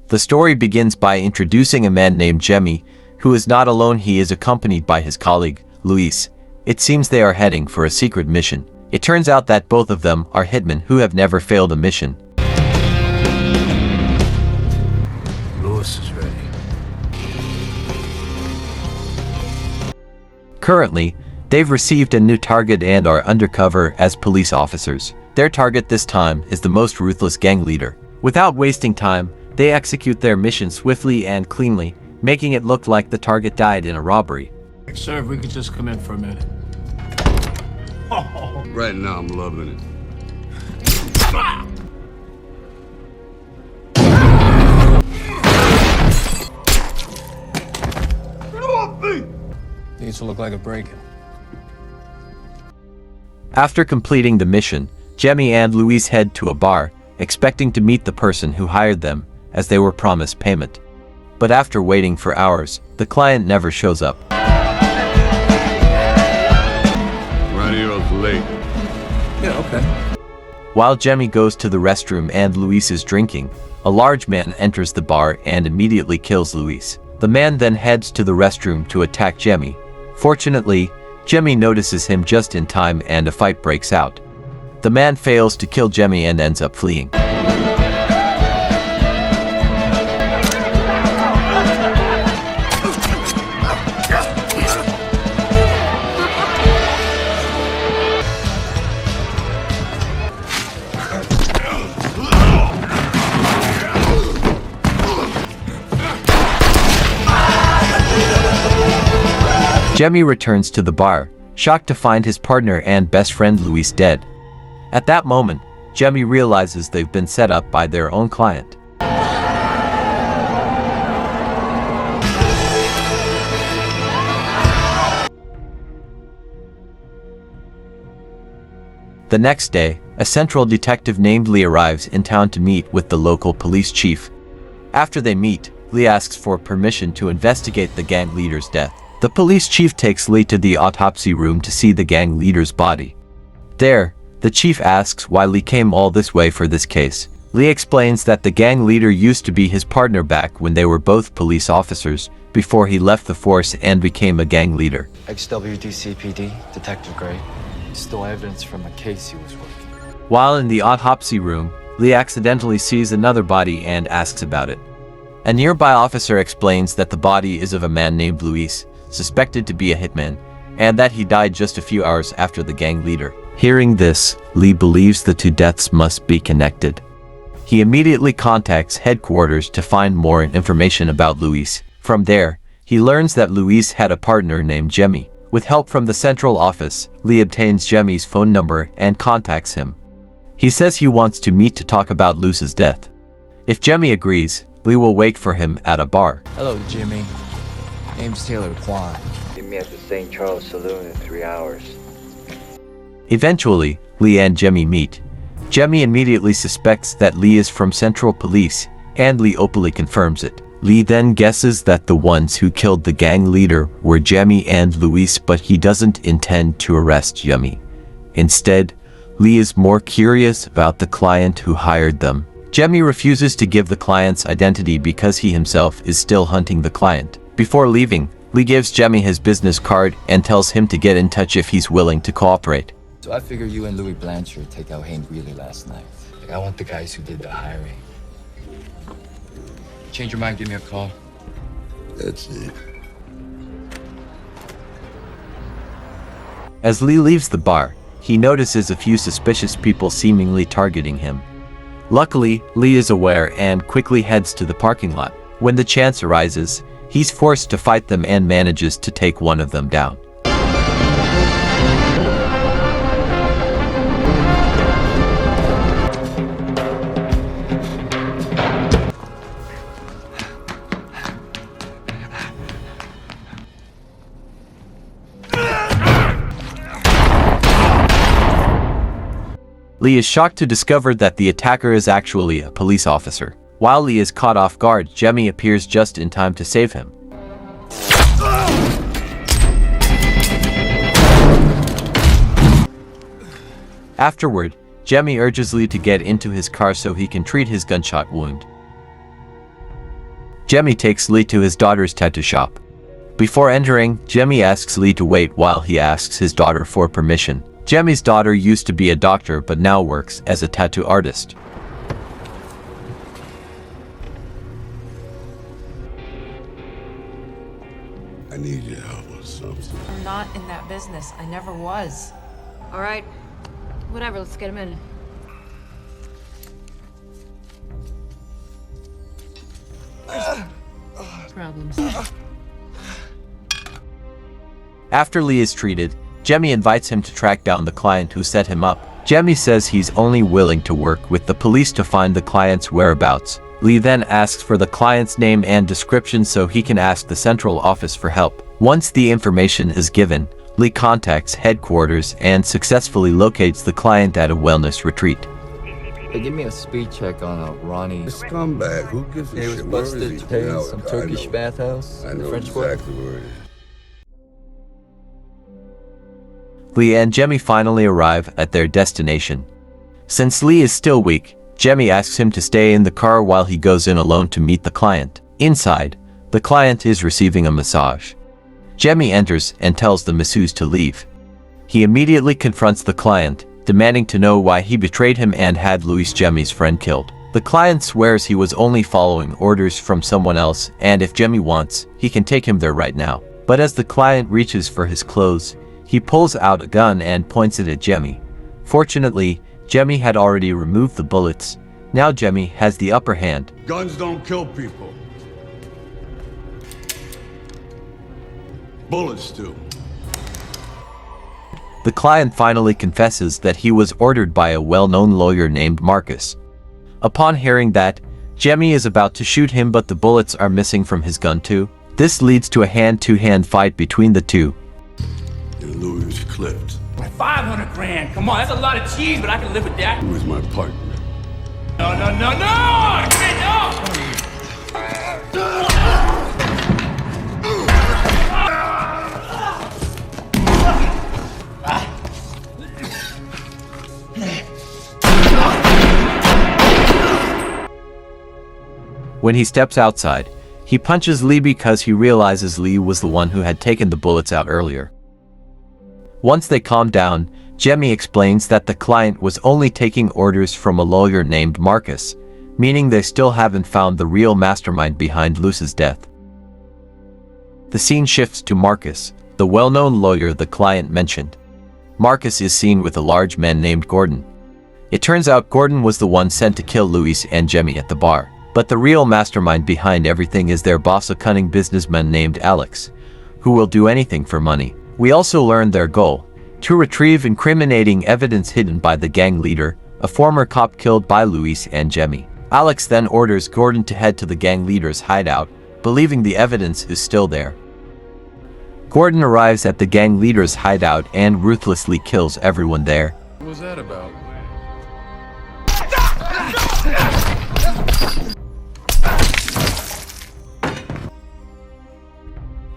The story begins by introducing a man named Jemmy, who is not alone. He is accompanied by his colleague, Luis. It seems they are heading for a secret mission. It turns out that both of them are hitmen who have never failed a mission. Luis is ready. Currently, they've received a new target and are undercover as police officers. Their target this time is the most ruthless gang leader. Without wasting time, they execute their mission swiftly and cleanly, making it look like the target died in a robbery. Sir, if we could just come in for a minute. Right now, I'm loving it. Needs to look like a break-in. After completing the mission, Jemmy and Luis head to a bar, expecting to meet the person who hired them, as they were promised payment. But after waiting for hours, the client never shows up. Radio's late. Yeah, okay. While Jemmy goes to the restroom and Luis is drinking, a large man enters the bar and immediately kills Luis. The man then heads to the restroom to attack Jemmy. Fortunately, Jemmy notices him just in time and a fight breaks out. The man fails to kill Jemmy and ends up fleeing. Jemmy returns to the bar, shocked to find his partner and best friend Luis dead. At that moment, Jemmy realizes they've been set up by their own client. The next day, a central detective named Lee arrives in town to meet with the local police chief. After they meet, Lee asks for permission to investigate the gang leader's death. The police chief takes Lee to the autopsy room to see the gang leader's body. There, the chief asks why Lee came all this way for this case. Lee explains that the gang leader used to be his partner back when they were both police officers, before he left the force and became a gang leader. XWDCPD, Detective Gray. Still evidence from a case he was working. While in the autopsy room, Lee accidentally sees another body and asks about it. A nearby officer explains that the body is of a man named Luis, suspected to be a hitman, and that he died just a few hours after the gang leader. Hearing this, Lee believes the two deaths must be connected. He immediately contacts headquarters to find more information about Luis. From there, he learns that Luis had a partner named Jemmy. With help from the central office, Lee obtains Jemmy's phone number and contacts him. He says he wants to meet to talk about Luis's death. If Jemmy agrees, Lee will wait for him at a bar. Hello, Jimmy. Name's Taylor Kwan. Meet me at the St. Charles Saloon in 3 hours. Eventually, Lee and Jemmy meet. Jemmy immediately suspects that Lee is from Central Police, and Lee openly confirms it. Lee then guesses that the ones who killed the gang leader were Jemmy and Luis, but he doesn't intend to arrest Jemmy. Instead, Lee is more curious about the client who hired them. Jemmy refuses to give the client's identity because he himself is still hunting the client. Before leaving, Lee gives Jemmy his business card and tells him to get in touch if he's willing to cooperate. So I figure you and Louis Blanchard take out Hank Greeley last night. I want the guys who did the hiring. Change your mind, give me a call. That's it. As Lee leaves the bar, he notices a few suspicious people seemingly targeting him. Luckily, Lee is aware and quickly heads to the parking lot. When the chance arises, he's forced to fight them and manages to take one of them down. Lee is shocked to discover that the attacker is actually a police officer. While Lee is caught off guard, Jemmy appears just in time to save him. Afterward, Jemmy urges Lee to get into his car so he can treat his gunshot wound. Jemmy takes Lee to his daughter's tattoo shop. Before entering, Jemmy asks Lee to wait while he asks his daughter for permission. Jemmy's daughter used to be a doctor but now works as a tattoo artist. I need your help with something. I'm not in that business. I never was. All right. Whatever, let's get him in. Problems. After Lee is treated, Jemmy invites him to track down the client who set him up. Jemmy says he's only willing to work with the police to find the client's whereabouts. Lee then asks for the client's name and description so he can ask the central office for help. Once the information is given, Lee contacts headquarters and successfully locates the client at a wellness retreat. Hey, give me a speed check on Ronnie. The scumbag, who gives a He was shit? Where is busted he? paying Yeah, some I Turkish know. bathhouse I in the know French Quarter. exactly where it is. Lee and Jemmy finally arrive at their destination. Since Lee is still weak, Jemmy asks him to stay in the car while he goes in alone to meet the client. Inside, the client is receiving a massage. Jemmy enters and tells the masseuse to leave. He immediately confronts the client, demanding to know why he betrayed him and had Luis, Jemmy's friend, killed. The client swears he was only following orders from someone else, and if Jemmy wants, he can take him there right now. But as the client reaches for his clothes, he pulls out a gun and points it at Jemmy. Fortunately, Jemmy had already removed the bullets. Now Jemmy has the upper hand. Guns don't kill people. Bullets do. The client finally confesses that he was ordered by a well-known lawyer named Marcus. Upon hearing that, Jemmy is about to shoot him, but the bullets are missing from his gun too. This leads to a hand-to-hand fight between the two. And Louis was clipped. 500 grand. Come on, that's a lot of cheese, but I can live with that. He was my partner. No, no, no, no! I can't, no! When he steps outside, he punches Lee because he realizes Lee was the one who had taken the bullets out earlier. Once they calm down, Jemmy explains that the client was only taking orders from a lawyer named Marcus, meaning they still haven't found the real mastermind behind Luce's death. The scene shifts to Marcus, the well-known lawyer the client mentioned. Marcus is seen with a large man named Gordon. It turns out Gordon was the one sent to kill Luis and Jemmy at the bar. But the real mastermind behind everything is their boss, a cunning businessman named Alex, who will do anything for money. We also learn their goal: to retrieve incriminating evidence hidden by the gang leader, a former cop killed by Luis and Jemmy. Alex then orders Gordon to head to the gang leader's hideout, believing the evidence is still there. Gordon arrives at the gang leader's hideout and ruthlessly kills everyone there. What was that about?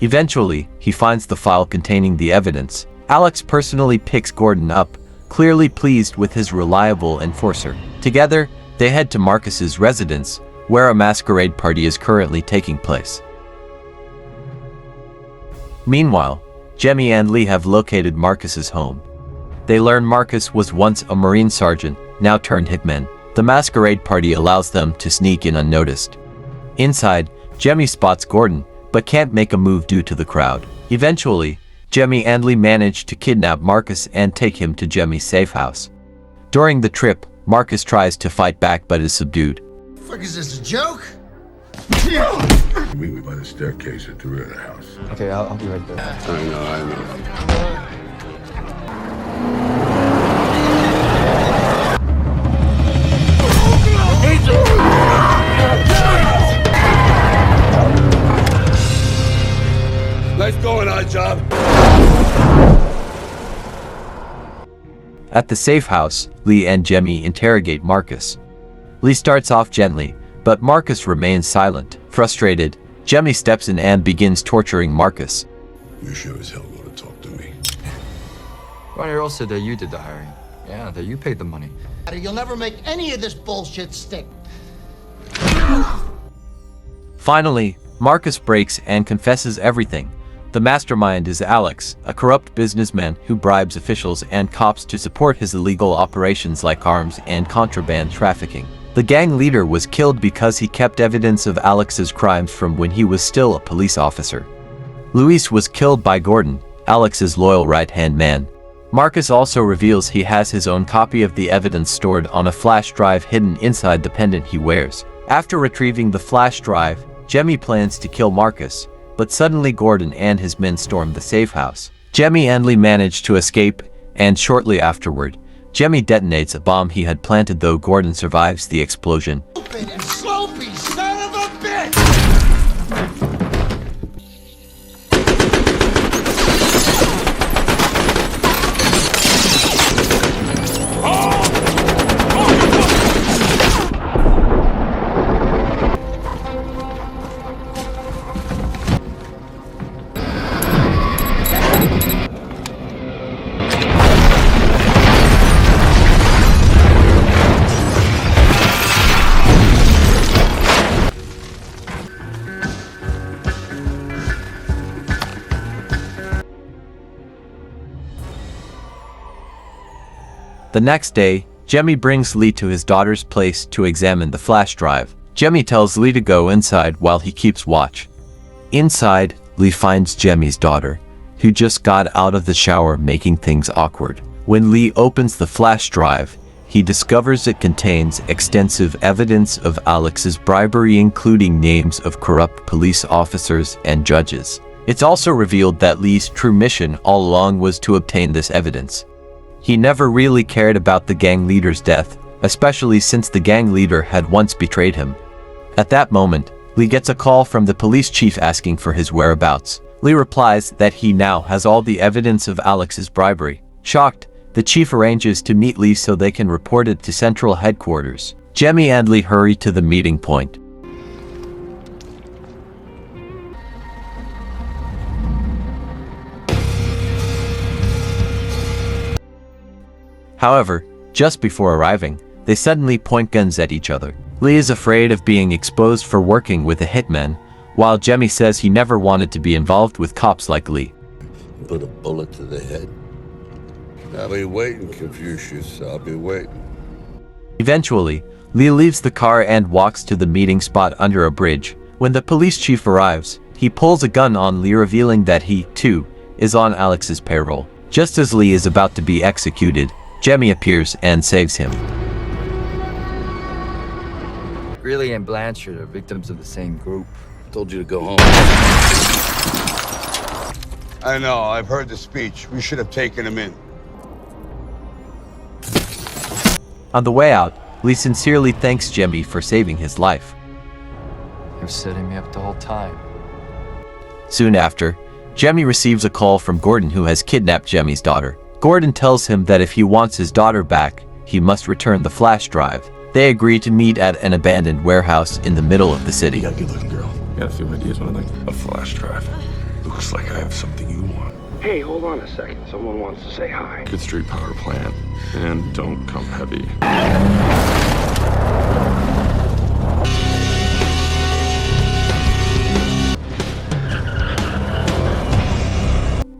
Eventually, he finds the file containing the evidence. Alex personally picks Gordon up, clearly pleased with his reliable enforcer. Together, they head to Marcus's residence, where a masquerade party is currently taking place. Meanwhile, Jemmy and Lee have located Marcus's home. They learn Marcus was once a Marine sergeant, now turned hitman. The masquerade party allows them to sneak in unnoticed. Inside, Jemmy spots Gordon, but can't make a move due to the crowd. Eventually, Jemmy and Lee manage to kidnap Marcus and take him to Jemmy's safe house. During the trip, Marcus tries to fight back but is subdued. Fuck, is this a joke? Meet me by the staircase at the rear of the house. Okay, I'll be right there. I know. Nice going, odd job. At the safe house, Lee and Jemmy interrogate Marcus. Lee starts off gently, but Marcus remains silent. Frustrated, Jemmy steps in and begins torturing Marcus. You sure as hell want to talk to me. Ronnie Earl said that you did the hiring. Yeah, that you paid the money. You'll never make any of this bullshit stick. Finally, Marcus breaks and confesses everything. The mastermind is Alex, a corrupt businessman who bribes officials and cops to support his illegal operations like arms and contraband trafficking. The gang leader was killed because he kept evidence of Alex's crimes from when he was still a police officer. Luis was killed by Gordon, Alex's loyal right-hand man. Marcus also reveals he has his own copy of the evidence stored on a flash drive hidden inside the pendant he wears. After retrieving the flash drive, Jemmy plans to kill Marcus, but suddenly Gordon and his men storm the safe house. Jemmy and Lee manage to escape, and shortly afterward, Jemmy detonates a bomb he had planted, though Gordon survives the explosion. Slopey son of a bitch! The next day, Jemmy brings Lee to his daughter's place to examine the flash drive. Jemmy tells Lee to go inside while he keeps watch. Inside, Lee finds Jemmy's daughter, who just got out of the shower, making things awkward. When Lee opens the flash drive, he discovers it contains extensive evidence of Alex's bribery, including names of corrupt police officers and judges. It's also revealed that Lee's true mission all along was to obtain this evidence. He never really cared about the gang leader's death, especially since the gang leader had once betrayed him. At that moment, Lee gets a call from the police chief asking for his whereabouts. Lee replies that he now has all the evidence of Alex's bribery. Shocked, the chief arranges to meet Lee so they can report it to central headquarters. Jemmy and Lee hurry to the meeting point. However, just before arriving, they suddenly point guns at each other. Lee is afraid of being exposed for working with a hitman, while Jemmy says he never wanted to be involved with cops like Lee. Put a bullet to the head. I'll be waiting, Confucius. I'll be waiting. Eventually, Lee leaves the car and walks to the meeting spot under a bridge. When the police chief arrives, he pulls a gun on Lee, revealing that he, too, is on Alex's payroll. Just as Lee is about to be executed, Jemmy appears and saves him. Greeley and Blanchard are victims of the same group. Told you to go home. I know, I've heard the speech. We should have taken him in. On the way out, Lee sincerely thanks Jemmy for saving his life. You're setting me up the whole time. Soon after, Jemmy receives a call from Gordon, who has kidnapped Jemmy's daughter. Gordon tells him that if he wants his daughter back, he must return the flash drive. They agree to meet at an abandoned warehouse in the middle of the city. You got a good-looking girl. Got a few ideas on a flash drive. Looks like I have something you want. Hey, hold on a second. Someone wants to say hi. Good street power plant. And don't come heavy.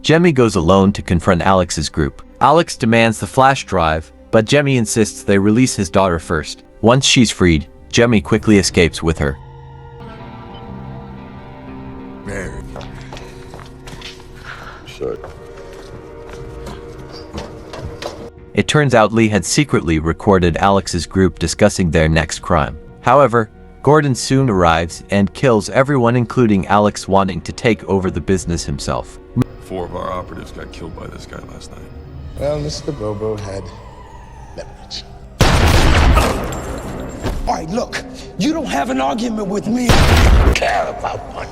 Jemmy goes alone to confront Alex's group. Alex demands the flash drive, but Jemmy insists they release his daughter first. Once she's freed, Jemmy quickly escapes with her. Mary. Sorry. It turns out Lee had secretly recorded Alex's group discussing their next crime. However, Gordon soon arrives and kills everyone, including Alex, wanting to take over the business himself. 4 of our operatives got killed by this guy last night. Well, Mr. Bobo had leverage. All right, look, you don't have an argument with me. Care about money.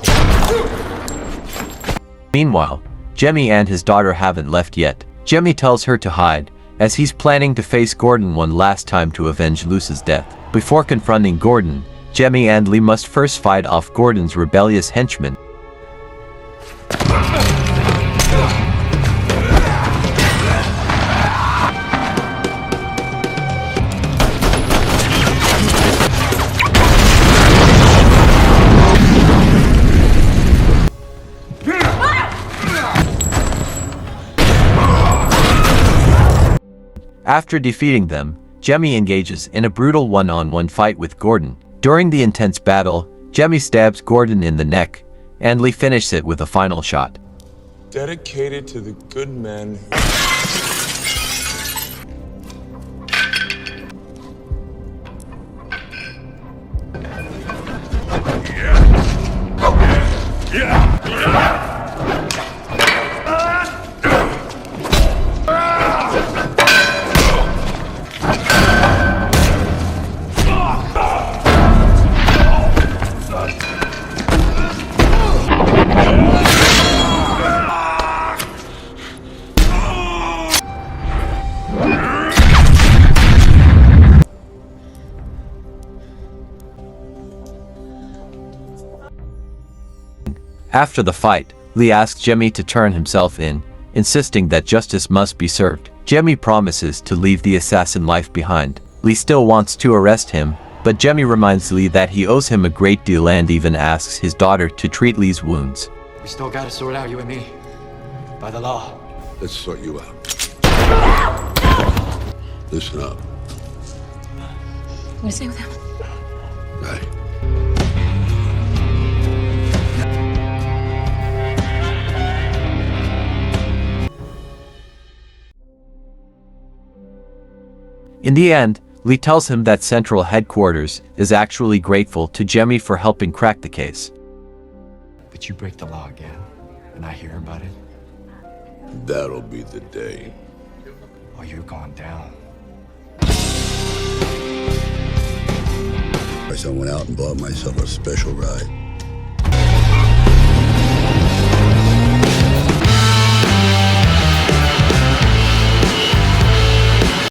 Meanwhile, Jemmy and his daughter haven't left yet. Jemmy tells her to hide, as he's planning to face Gordon one last time to avenge Luce's death. Before confronting Gordon, Jemmy and Lee must first fight off Gordon's rebellious henchmen. After defeating them, Jemmy engages in a brutal one-on-one fight with Gordon. During the intense battle, Jemmy stabs Gordon in the neck, and Lee finishes it with a final shot. Dedicated to the good men. After the fight, Lee asks Jemmy to turn himself in, insisting that justice must be served. Jemmy promises to leave the assassin life behind. Lee still wants to arrest him, but Jemmy reminds Lee that he owes him a great deal and even asks his daughter to treat Lee's wounds. We still gotta sort out, you and me. By the law. Let's sort you out. Listen up. I'm gonna stay with him. Right. In the end, Lee tells him that Central Headquarters is actually grateful to Jemmy for helping crack the case. But you break the law again, and I hear about it. That'll be the day. Oh, you're going down. I went out and bought myself a special ride.